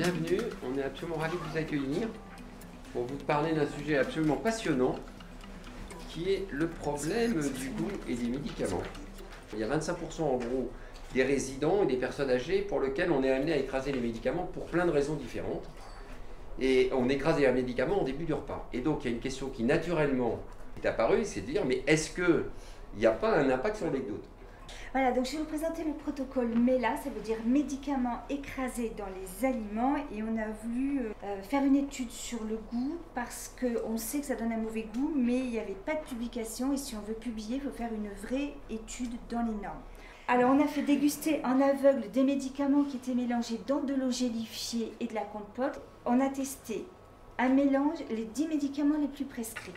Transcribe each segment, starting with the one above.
Bienvenue, on est absolument ravis de vous accueillir pour vous parler d'un sujet absolument passionnant qui est le problème du goût et des médicaments. Il y a 25% en gros des résidents et des personnes âgées pour lesquels on est amené à écraser les médicaments pour plein de raisons différentes. Et on écrase les médicaments au début du repas. Et donc il y a une question qui naturellement est apparue, c'est de dire mais est-ce qu'il n'y a pas un impact sur les gouttes? Voilà, donc je vais vous présenter le protocole MELA, ça veut dire médicaments écrasés dans les aliments, et on a voulu faire une étude sur le goût parce qu'on sait que ça donne un mauvais goût, mais il n'y avait pas de publication, et si on veut publier, il faut faire une vraie étude dans les normes. Alors on a fait déguster en aveugle des médicaments qui étaient mélangés dans de l'eau gélifiée et de la compote. On a testé un mélange, les 10 médicaments les plus prescrits.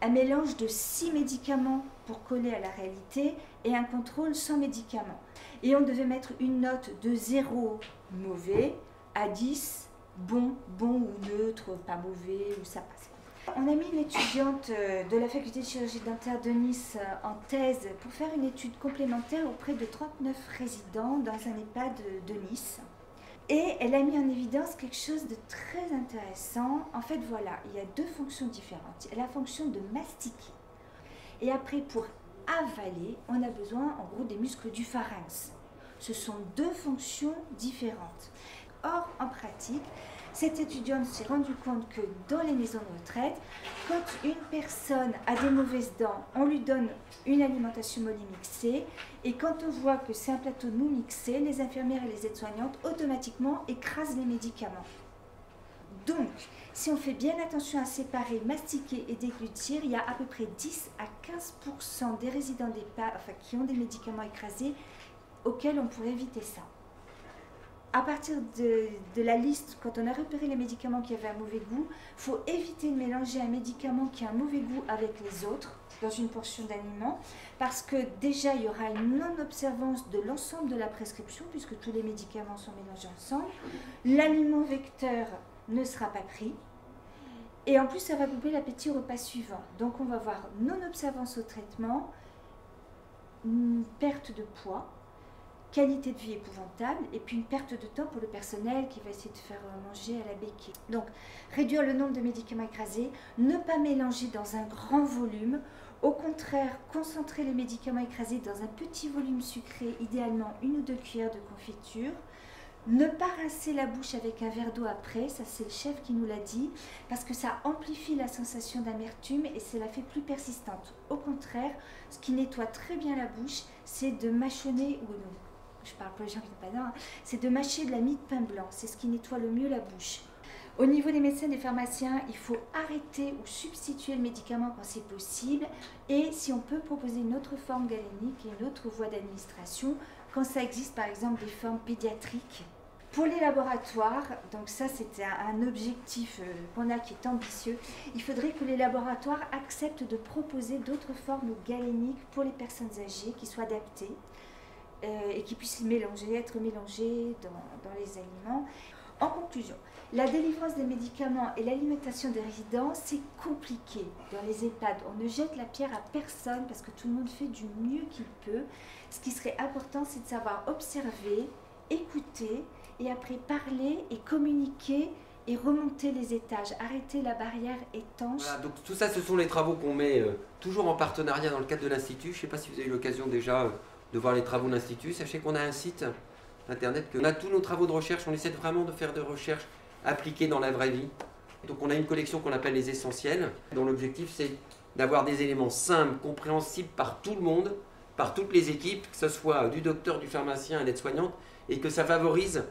Un mélange de 6 médicaments pour coller à la réalité et un contrôle sans médicaments. Et on devait mettre une note de 0 mauvais à 10 bon ou neutre, pas mauvais ou ça passe. On a mis une étudiante de la faculté de chirurgie dentaire de Nice en thèse pour faire une étude complémentaire auprès de 39 résidents dans un EHPAD de Nice. Et elle a mis en évidence quelque chose de très intéressant. En fait, voilà, il y a deux fonctions différentes. Il y a la fonction de mastiquer. Et après, pour avaler, on a besoin, en gros, des muscles du pharynx. Ce sont deux fonctions différentes. Or, en pratique, cette étudiante s'est rendue compte que dans les maisons de retraite, quand une personne a des mauvaises dents, on lui donne une alimentation molymixée, et quand on voit que c'est un plateau non mixé, les infirmières et les aides-soignantes automatiquement écrasent les médicaments. Donc, si on fait bien attention à séparer, mastiquer et déglutir, il y a à peu près 10 à 15% des résidents d'EHPAD, qui ont des médicaments écrasés, auxquels on pourrait éviter ça. À partir de la liste, quand on a repéré les médicaments qui avaient un mauvais goût, il faut éviter de mélanger un médicament qui a un mauvais goût avec les autres dans une portion d'aliment, parce que déjà il y aura une non-observance de l'ensemble de la prescription puisque tous les médicaments sont mélangés ensemble. L'aliment vecteur ne sera pas pris et en plus ça va couper l'appétit au repas suivant. Donc on va avoir non-observance au traitement, une perte de poids, qualité de vie épouvantable et puis une perte de temps pour le personnel qui va essayer de faire manger à la béquille. Donc réduire le nombre de médicaments écrasés, ne pas mélanger dans un grand volume, au contraire concentrer les médicaments écrasés dans un petit volume sucré, idéalement 1 ou 2 cuillères de confiture. Ne pas rincer la bouche avec un verre d'eau après, ça c'est le chef qui nous l'a dit, parce que ça amplifie la sensation d'amertume et ça la fait plus persistante. Au contraire, ce qui nettoie très bien la bouche, c'est de mâchonner, ou non, je parle pour les gens qui n'ont pas dents, c'est de mâcher de la mie de pain blanc, c'est ce qui nettoie le mieux la bouche. Au niveau des médecins et des pharmaciens, il faut arrêter ou substituer le médicament quand c'est possible et si on peut proposer une autre forme galénique et une autre voie d'administration quand ça existe par exemple des formes pédiatriques. Pour les laboratoires, donc ça c'était un objectif qu'on a qui est ambitieux, il faudrait que les laboratoires acceptent de proposer d'autres formes galéniques pour les personnes âgées qui soient adaptées et qui puissent être mélangées dans les aliments. En conclusion, la délivrance des médicaments et l'alimentation des résidents, c'est compliqué dans les EHPAD. On ne jette la pierre à personne parce que tout le monde fait du mieux qu'il peut. Ce qui serait important, c'est de savoir observer, écouter et après parler et communiquer et remonter les étages, arrêter la barrière étanche. Voilà, donc tout ça, ce sont les travaux qu'on met toujours en partenariat dans le cadre de l'Institut. Je ne sais pas si vous avez eu l'occasion déjà de voir les travaux de l'Institut. Sachez qu'on a un site internet, on a tous nos travaux de recherche, on essaie vraiment de faire de recherche appliquée dans la vraie vie. Donc on a une collection qu'on appelle les essentiels, dont l'objectif c'est d'avoir des éléments simples, compréhensibles par tout le monde, par toutes les équipes, que ce soit du docteur, du pharmacien, à l'aide-soignante, et que ça favorise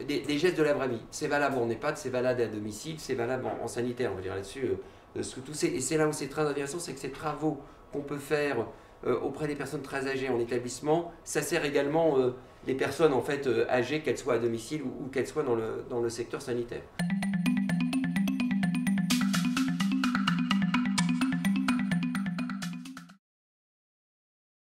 des gestes de la vraie vie. C'est valable en EHPAD, c'est valable à domicile, c'est valable en sanitaire, on va dire là-dessus. Et c'est là où c'est très intéressant, c'est que ces travaux qu'on peut faire auprès des personnes très âgées en établissement, ça sert également les personnes en fait âgées, qu'elles soient à domicile ou qu'elles soient dans le secteur sanitaire.